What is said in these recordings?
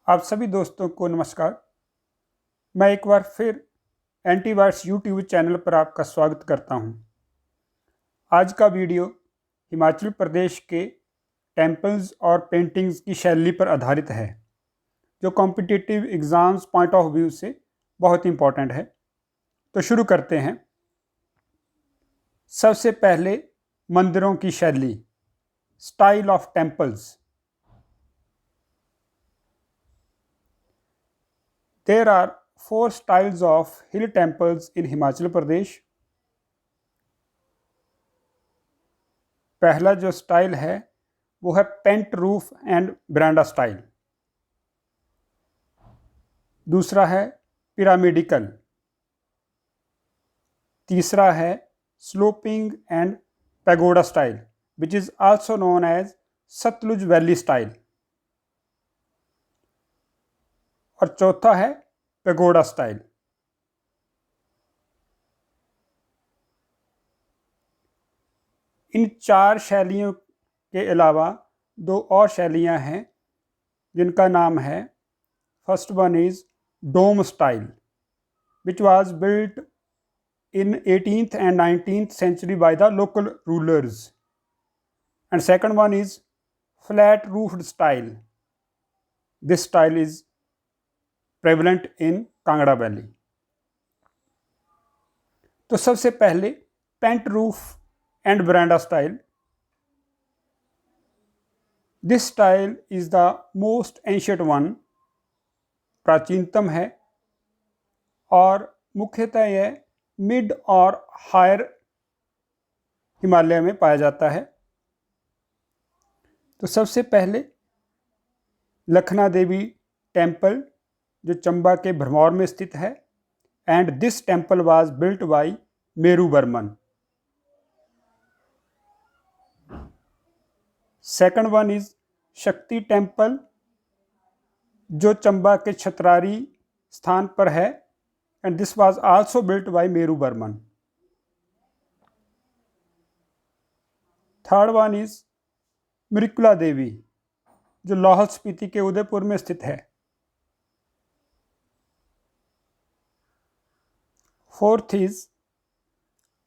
आप सभी दोस्तों को नमस्कार। मैं एक बार फिर एंटीवायरस यूट्यूब चैनल पर आपका स्वागत करता हूं। आज का वीडियो हिमाचल प्रदेश के टेम्पल्स और पेंटिंग्स की शैली पर आधारित है, जो competitive exams point of view से बहुत इंपॉर्टेंट है। तो शुरू करते हैं। सबसे पहले मंदिरों की शैली, style of temples. There are 4 styles of hill temples in Himachal Pradesh. पहला जो स्टाइल है वो है pent roof and veranda style. दूसरा है पिरामिडिकल। तीसरा है sloping and pagoda style, which is also known as Sutlej valley style. और चौथा है पैगोडा स्टाइल। इन 4 शैलियों के अलावा 2 और शैलियां हैं जिनका नाम है, first one is dome style, which was built in 18th and 19th century by the local rulers, and second one is flat roofed style. This style is prevalent in Kangra valley. तो सबसे पहले pent roof and veranda style. This style is the most ancient one, प्राचीनतम है और मुख्यतः यह mid और higher Himalaya में पाया जाता है। तो सबसे पहले लखना देवी टेम्पल, जो चंबा के भरमौर में स्थित है, and this temple was built bye Meru Burman. Second one is शक्ति टेम्पल, जो चंबा के छतरारी स्थान पर है, and this was also built by Meru Burman. Third one is Mrikula Devi, जो लाहौल स्पीति के उदयपुर में स्थित है। फोर्थ इज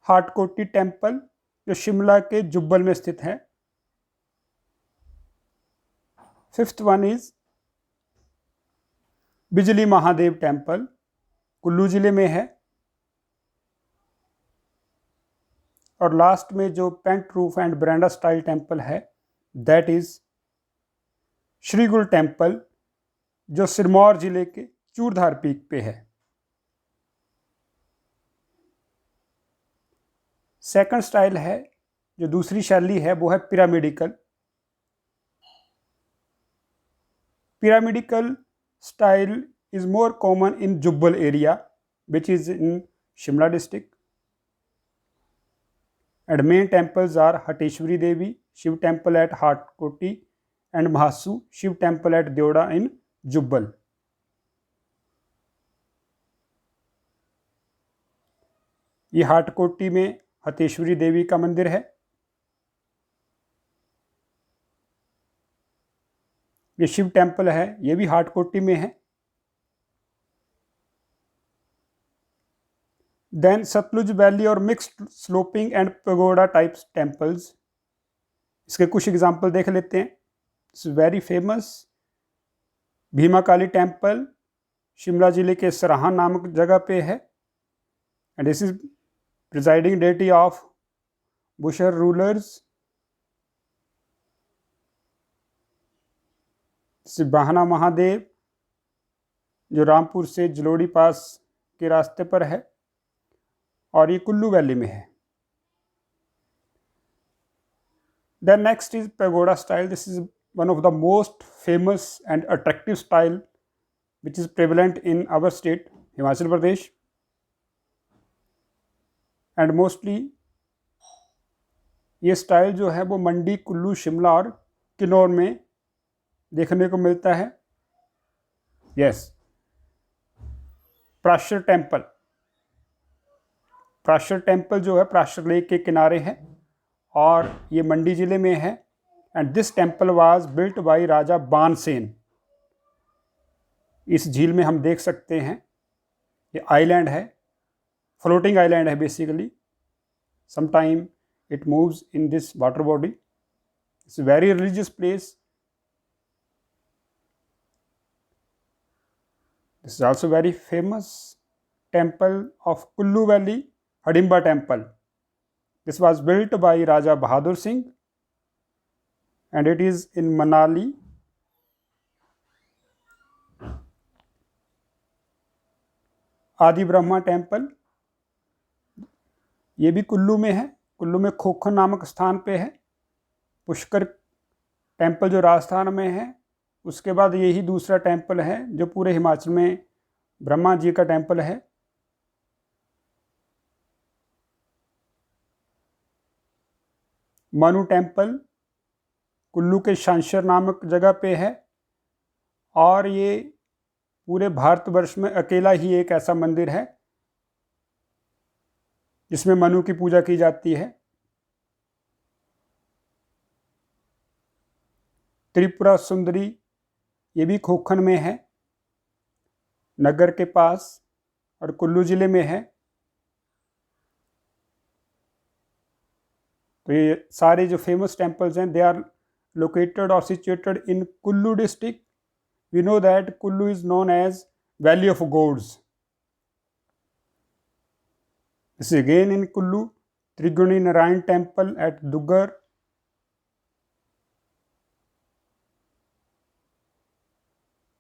हाटकोटी टेम्पल, जो शिमला के जुब्बल में स्थित है। फिफ्थ वन इज बिजली महादेव टेम्पल, कुल्लू जिले में है। और लास्ट में जो pent roof and veranda style temple है, दैट इज श्रीगुल टेम्पल, जो सिरमौर जिले के चूरधार पीक पे है। सेकंड स्टाइल है, जो दूसरी शैली है, वो है pyramidical. Pyramidical style is more common in Jubbal area, which is in Shimla district, and main temples are Hateshwari Devi Shiv temple at Hatkoti and Mahasu Shiv temple at Deoda in Jubbal. ये हाटकोटी में हतेश्वरी देवी का मंदिर है। ये Shiv temple है, ये भी हाटकोटी में है। देन सतलुज वैली और mixed sloping and pagoda types temples. इसके कुछ एग्जाम्पल देख लेते हैं। It's very famous Bhima Kali temple, Shimla जिले के सराहां नामक जगह पे है, and this is presiding deity of Bushahr rulers. Bahna Mahadev, जो रामपुर से जलोड़ी पास के रास्ते पर है, और ये कुल्लू वैली में है। Then next is pagoda style. This is one of the most famous and attractive style which is prevalent in our state, Himachal Pradesh, and mostly ये स्टाइल जो है वो मंडी, कुल्लू, शिमला और किन्नौर में देखने को मिलता है। Yes, Parashar temple. Parashar temple जो है प्राशर लेक के किनारे है और ये मंडी जिले में है, and this temple was built by Raja Bansen. इस झील में हम देख सकते हैं, ये आइलैंड है, फ्लोटिंग आइलैंड है basically. Sometime it moves in this water body. It's a very religious place. This is also very famous temple of Kullu Valley, Hidimba temple. This was built by Raja Bahadur Singh and it is in Manali. आदि Brahma temple, ये भी कुल्लू में है. कुल्लू में खोखन नामक स्थान पे है. पुष्कर टेम्पल जो राजस्थान में है, उसके बाद यही दूसरा टेम्पल है जो पूरे हिमाचल में ब्रह्मा जी का टेम्पल है. मनु टेम्पल कुल्लू के शांशर नामक जगह पे है और ये पूरे भारतवर्ष में अकेला ही एक ऐसा मंदिर है जिसमें मनु की पूजा की जाती है. त्रिपुरा सुंदरी, ये भी खोखन में है, नगर के पास और कुल्लू जिले में है. तो ये सारे जो फेमस टेम्पल्स हैं, दे आर लोकेटेड और situated in Kullu district. We know that Kullu is known as valley of gods. This is again in Kullu. Triguni Narayan temple at Dugar.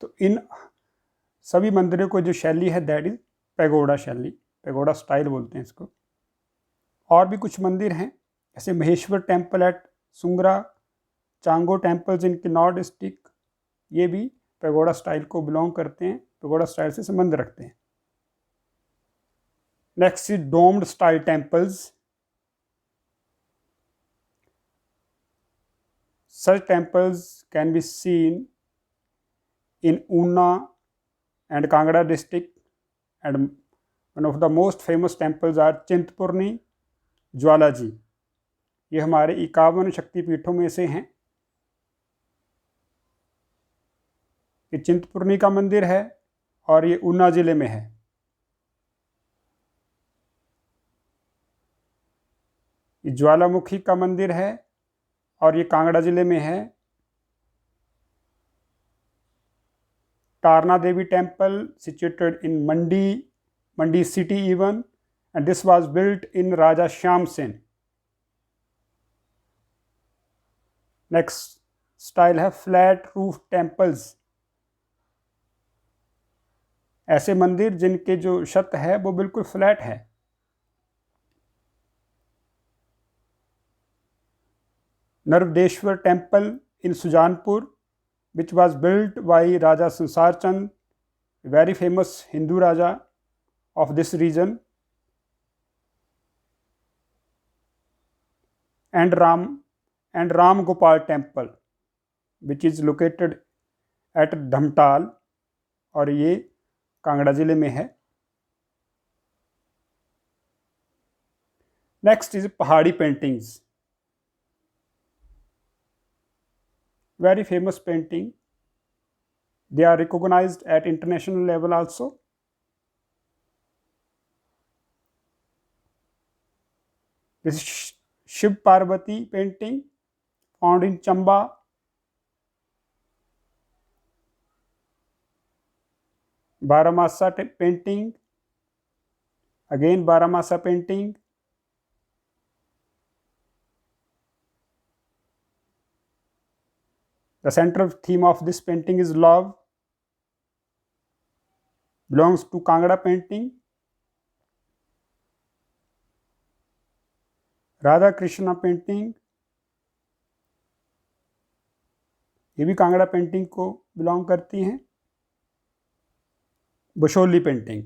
तो इन सभी मंदिरों को जो शैली है दैट इज पैगोडा शैली, पैगोडा स्टाइल बोलते हैं इसको. और भी कुछ मंदिर हैं जैसे Maheshwar temple at Sungra, Chango temples in Kinnaur district, ये भी पैगोडा स्टाइल को बिलोंग करते हैं, पैगोडा स्टाइल से संबंध रखते हैं. Next is domed style temples. Such temples can be seen in Una and Kangra district, and one of the most famous temples are Chintpurni, Jwala ji. ये हमारे 51 शक्तिपीठों में से हैं. ये चिंतपूर्णी का मंदिर है और ये ऊना जिले में है. ये ज्वालामुखी का मंदिर है और ये कांगड़ा जिले में है. Tarna Devi temple situated in Mandi city even, and this was built in Raja Shyam Sen. Next style है फ्लैट रूफ टेम्पल्स. ऐसे मंदिर जिनके जो छत है वो बिल्कुल फ्लैट है. Narvadeshwar temple in Sujanpur, which was built by Raja Sansar Chand, a very famous Hindu Raja of this region. And Ram Gopal Temple, which is located at Dhamtal, और ये कांगड़ा जिले में है. नेक्स्ट इज पहाड़ी paintings. Very famous painting. They are recognized at international level also. This is Shiv Parvati painting found in Chamba. Baramasa painting. Again Baramasa painting. The central theme of this painting is love. Belongs to Kangra painting. Radha Krishna painting, ये भी Kangra painting को belong करती हैं. Basohli painting.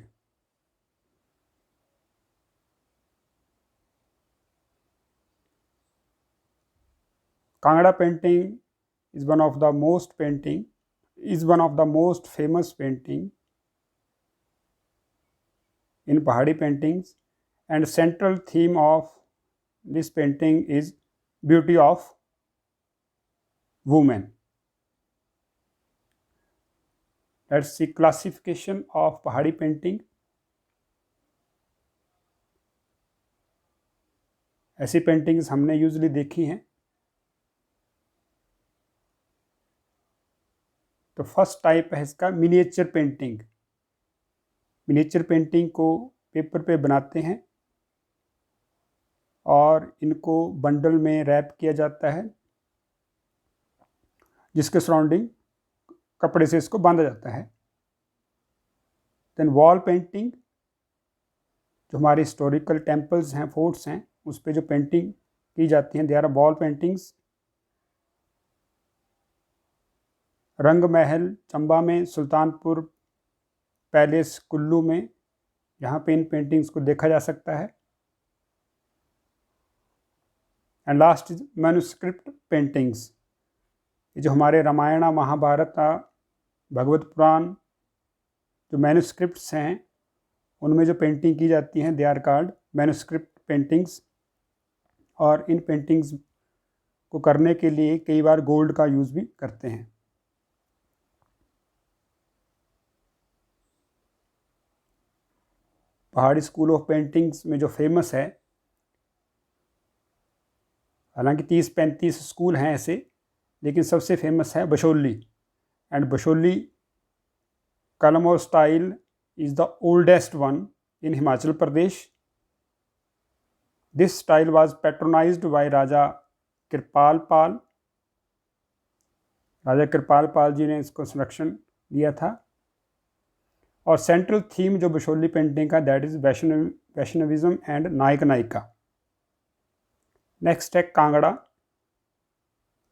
Kangra painting is one of the most famous painting in Pahadi paintings, and central theme of this painting is beauty of woman. Let's see classification of पहाड़ी painting. ऐसी paintings हमने usually देखी हैं। तो first type है इसका miniature painting. Miniature painting को paper पे बनाते हैं और इनको बंडल में रैप किया जाता है, जिसके सराउंडिंग कपड़े से इसको बांधा जाता है। देन वॉल पेंटिंग, जो हमारे हिस्टोरिकल टेम्पल्स हैं, फोर्ट्स हैं, उस पर जो पेंटिंग की जाती हैं, दे आर वॉल पेंटिंग्स। रंग महल चंबा में, सुल्तानपुर पैलेस कुल्लू में, यहाँ पे इन पेंटिंग्स को देखा जा सकता है। And last is manuscript paintings. ये जो हमारे रामायण महाभारत भगवत पुराण जो मैन्युस्क्रिप्ट्स हैं, उनमें जो पेंटिंग की जाती हैं they are called manuscript paintings. और इन पेंटिंग्स को करने के लिए कई बार गोल्ड का यूज़ भी करते हैं। पहाड़ी स्कूल ऑफ पेंटिंग्स में जो फेमस है, हालांकि 30-35 स्कूल हैं ऐसे, लेकिन सबसे फेमस है बशोली। एंड बशोली कलमो style is the oldest one in Himachal Pradesh. This style was patronized by Raja कृपाल पाल। राजा कृपाल पाल जी ने इसको संरक्षण दिया था। और सेंट्रल थीम जो बशोली पेंटिंग का, दैट इज वैष्णविज्म एंड नायक नायिका। नेक्स्ट है Kangra.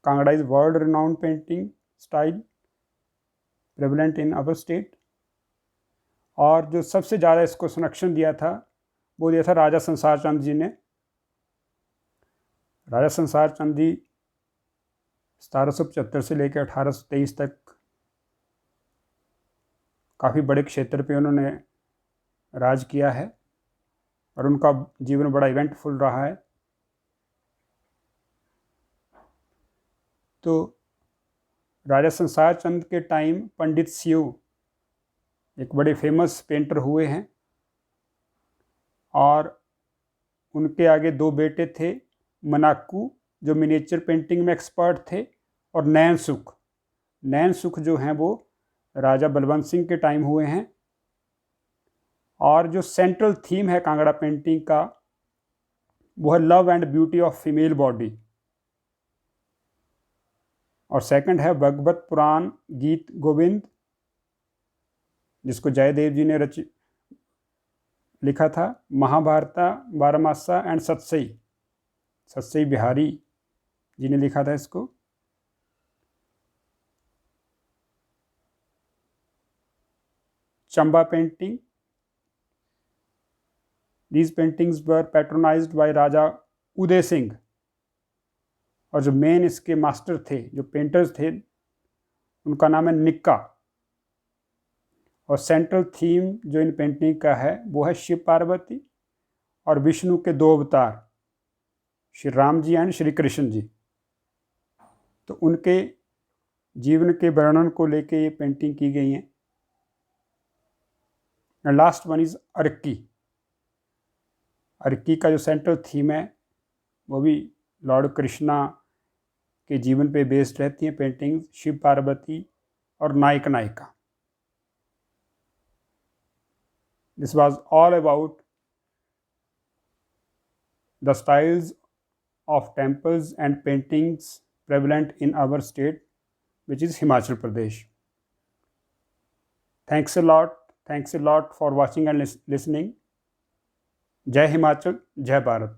Kangra is world renowned painting style prevalent in our state. और जो सबसे ज़्यादा इसको संरक्षण दिया था वो दिया था राजा संसार चंद जी ने। राजा संसार चंद जी 1775 से लेकर 1823 तक काफ़ी बड़े क्षेत्र पे उन्होंने राज किया है और उनका जीवन बड़ा इवेंटफुल रहा है। तो राजा संसार चंद के टाइम पंडित सियो एक बड़े फेमस पेंटर हुए हैं और उनके आगे दो बेटे थे, मनाकू जो मिनिएचर पेंटिंग में एक्सपर्ट थे, और नैन सुख। नैन सुख जो हैं वो राजा बलवंत सिंह के टाइम हुए हैं। और जो सेंट्रल थीम है कांगड़ा पेंटिंग का वो है love and beauty of female body. और सेकंड है भगवत पुराण गीत गोविंद, जिसको जयदेव जी ने लिखा था। महाभारता बारहमासा एंड सतसई, सतसई बिहारी जी ने लिखा था इसको। Chamba painting, these paintings were patronized by Raja Uday Singh. और जो मेन इसके मास्टर थे, जो पेंटर्स थे, उनका नाम है निक्का। और सेंट्रल थीम जो इन पेंटिंग का है वो है शिव पार्वती और विष्णु के दो अवतार, श्री राम जी एंड श्री कृष्ण जी। तो उनके जीवन के वर्णन को लेके ये पेंटिंग की गई हैं। And last one is Arki. Arki का जो सेंट्रल थीम है वो भी लॉर्ड कृष्णा के जीवन पे बेस्ड रहती हैं पेंटिंग्स, शिव पार्वती और नायक नायिका। This was all about the styles of temples and paintings prevalent in our state, which is Himachal Pradesh. Thanks a lot for watching and listening. Jai Himachal, Jai Bharat.